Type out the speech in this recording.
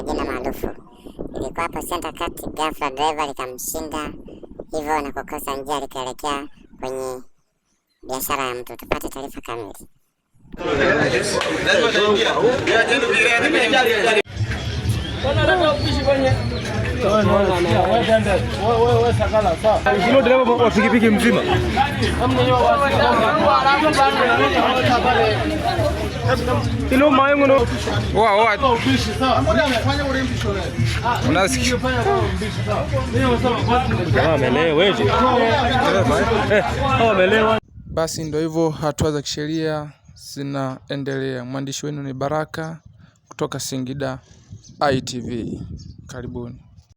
majina maarufu. Ilikuwa hapo center cut, ghafla driver likamshinda, hivyo na kukosa njia likaelekea kwenye biashara ya mtu. Tupate taarifa kamili. Wa pikipiki mzima. Ilo mayengo no. Unasikia? Basi ndio hivyo, hatua za kisheria zinaendelea. Mwandishi wenu ni Baraka kutoka Singida ITV. Karibuni.